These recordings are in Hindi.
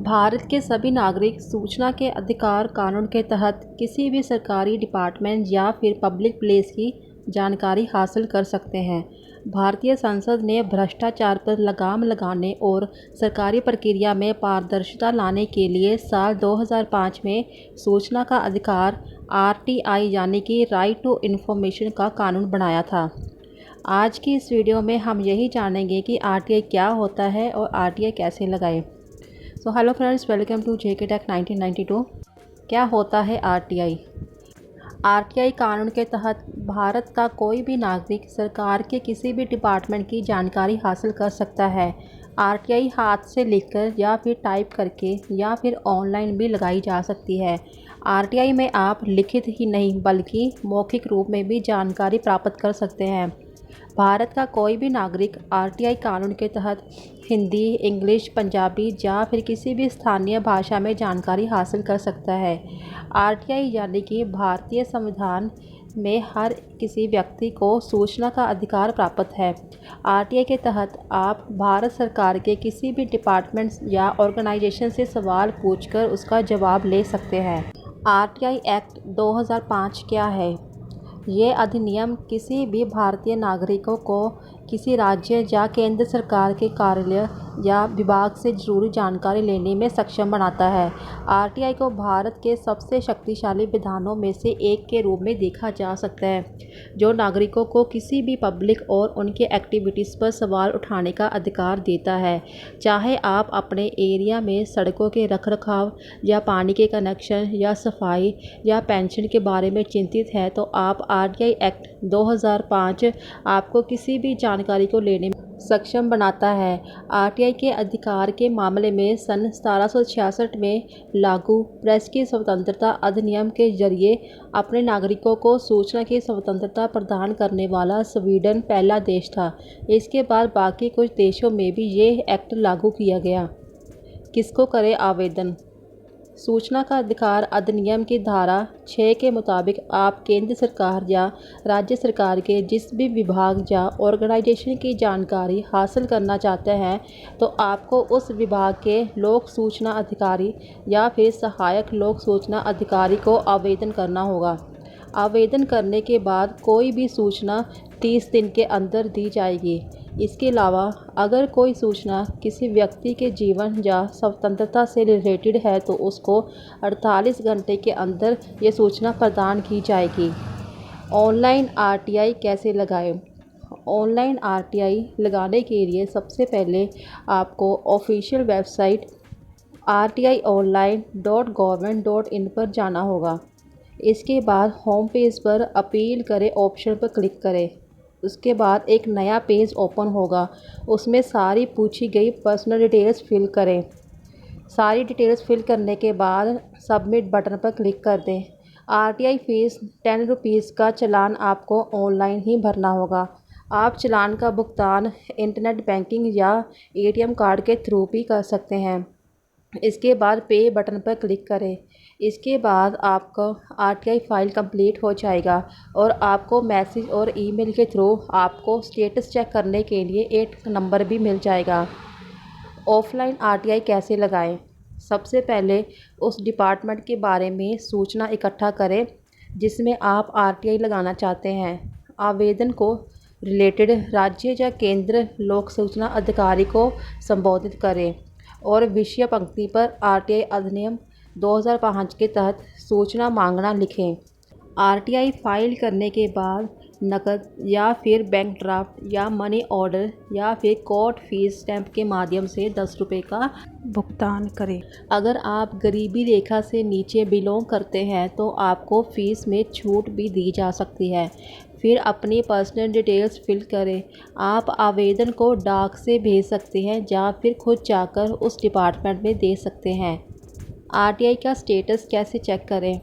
भारत के सभी नागरिक सूचना के अधिकार कानून के तहत किसी भी सरकारी डिपार्टमेंट या फिर पब्लिक प्लेस की जानकारी हासिल कर सकते हैं। भारतीय संसद ने भ्रष्टाचार पर लगाम लगाने और सरकारी प्रक्रिया में पारदर्शिता लाने के लिए साल 2005 में सूचना का अधिकार आरटीआई यानी कि राइट टू इन्फॉर्मेशन का कानून बनाया था। आज की इस वीडियो में हम यही जानेंगे कि आरटीआई क्या होता है और आरटीआई कैसे लगाएं। So hello friends, welcome to JK tech 1992। क्या होता है आरटीआई? आरटीआई कानून के तहत भारत का कोई भी नागरिक सरकार के किसी भी डिपार्टमेंट की जानकारी हासिल कर सकता है। आरटीआई हाथ से लिखकर या फिर टाइप करके या फिर ऑनलाइन भी लगाई जा सकती है। आरटीआई में आप लिखित ही नहीं बल्कि मौखिक रूप में भी जानकारी प्राप्त कर सकते हैं। भारत का कोई भी नागरिक आरटीआई कानून के तहत हिंदी, इंग्लिश, पंजाबी या फिर किसी भी स्थानीय भाषा में जानकारी हासिल कर सकता है। आरटीआई यानी कि भारतीय संविधान में हर किसी व्यक्ति को सूचना का अधिकार प्राप्त है। आरटीआई के तहत आप भारत सरकार के किसी भी डिपार्टमेंट या ऑर्गेनाइजेशन से सवाल पूछकर उसका जवाब ले सकते हैं। आरटीआई एक्ट 2005 क्या है? ये अधिनियम किसी भी भारतीय नागरिकों को किसी राज्य या केंद्र सरकार के कार्यालय या विभाग से ज़रूरी जानकारी लेने में सक्षम बनाता है। आरटीआई को भारत के सबसे शक्तिशाली विधानों में से एक के रूप में देखा जा सकता है, जो नागरिकों को किसी भी पब्लिक और उनके एक्टिविटीज़ पर सवाल उठाने का अधिकार देता है। चाहे आप अपने एरिया में सड़कों के रखरखाव या पानी के कनेक्शन या सफाई या पेंशन के बारे में चिंतित हैं, तो आप आरटीआई एक्ट 2005 आपको किसी भी जानकारी को लेने में सक्षम बनाता है। आरटीआई के अधिकार के मामले में सन 1766 में लागू प्रेस की स्वतंत्रता अधिनियम के जरिए अपने नागरिकों को सूचना की स्वतंत्रता प्रदान करने वाला स्वीडन पहला देश था। इसके बाद बाकी कुछ देशों में भी ये एक्ट लागू किया गया। किसको करे आवेदन? सूचना का अधिकार अधिनियम की धारा 6 के मुताबिक आप केंद्र सरकार या राज्य सरकार के जिस भी विभाग या ऑर्गेनाइजेशन की जानकारी हासिल करना चाहते हैं, तो आपको उस विभाग के लोक सूचना अधिकारी या फिर सहायक लोक सूचना अधिकारी को आवेदन करना होगा। आवेदन करने के बाद कोई भी सूचना 30 दिन के अंदर दी जाएगी। इसके अलावा अगर कोई सूचना किसी व्यक्ति के जीवन या स्वतंत्रता से रिलेटेड है तो उसको 48 घंटे के अंदर ये सूचना प्रदान की जाएगी। ऑनलाइन आरटीआई कैसे लगाएं? ऑनलाइन आरटीआई लगाने के लिए सबसे पहले आपको ऑफिशियल वेबसाइट rtionline.government.in पर जाना होगा। इसके बाद होम पेज पर अपील करें ऑप्शन पर क्लिक करें। उसके बाद एक नया पेज ओपन होगा, उसमें सारी पूछी गई पर्सनल डिटेल्स फिल करें। सारी डिटेल्स फिल करने के बाद सबमिट बटन पर क्लिक कर दें। आरटीआई फ़ीस 10 रुपीज़ का चालान आपको ऑनलाइन ही भरना होगा। आप चालान का भुगतान इंटरनेट बैंकिंग या एटीएम कार्ड के थ्रू भी कर सकते हैं। इसके बाद पे बटन पर क्लिक करें। इसके बाद आपका आरटीआई फ़ाइल कंप्लीट हो जाएगा और आपको मैसेज और ईमेल के थ्रू आपको स्टेटस चेक करने के लिए एक नंबर भी मिल जाएगा। ऑफलाइन आरटीआई कैसे लगाएं? सबसे पहले उस डिपार्टमेंट के बारे में सूचना इकट्ठा करें जिसमें आप आरटीआई लगाना चाहते हैं। आवेदन को रिलेटेड राज्य या केंद्र लोक सूचना अधिकारी को संबोधित करें और विषय पंक्ति पर आरटीआई अधिनियम 2005 के तहत सूचना मांगना लिखें। आरटीआई फाइल करने के बाद नकद या फिर बैंक ड्राफ्ट या मनी ऑर्डर या फिर कोर्ट फीस स्टैंप के माध्यम से 10 रुपये का भुगतान करें। अगर आप गरीबी रेखा से नीचे बिलोंग करते हैं तो आपको फ़ीस में छूट भी दी जा सकती है। फिर अपनी पर्सनल डिटेल्स फिल करें। आप आवेदन को डाक से भेज सकते हैं या फिर खुद जाकर उस डिपार्टमेंट में दे सकते हैं। आरटीआई का स्टेटस कैसे चेक करें?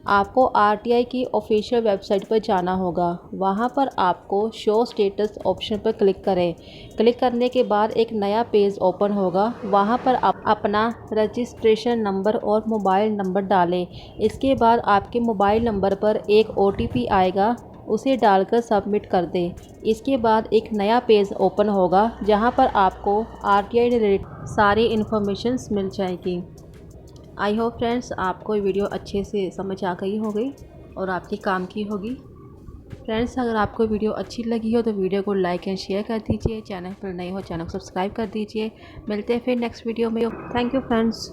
आपको आरटीआई की ऑफिशियल वेबसाइट पर जाना होगा। वहां पर आपको शो स्टेटस ऑप्शन पर क्लिक करें। क्लिक करने के बाद एक नया पेज ओपन होगा। वहां पर आप अपना रजिस्ट्रेशन नंबर और मोबाइल नंबर डालें। इसके बाद आपके मोबाइल नंबर पर एक ओटीपी आएगा। उसे डालकर सबमिट कर दें। इसके बाद एक नया पेज ओपन होगा जहां पर आपको आरटीआई रिलेटेड सारी इन्फॉर्मेशंस मिल जाएगी। आई होप फ्रेंड्स आपको ये वीडियो अच्छे से समझ आ गई होगी और आपके काम की होगी। फ्रेंड्स अगर आपको वीडियो अच्छी लगी हो तो वीडियो को लाइक एंड शेयर कर दीजिए। चैनल पर नए हो चैनल को सब्सक्राइब कर दीजिए। मिलते हैं फिर नेक्स्ट वीडियो में। Thank you friends.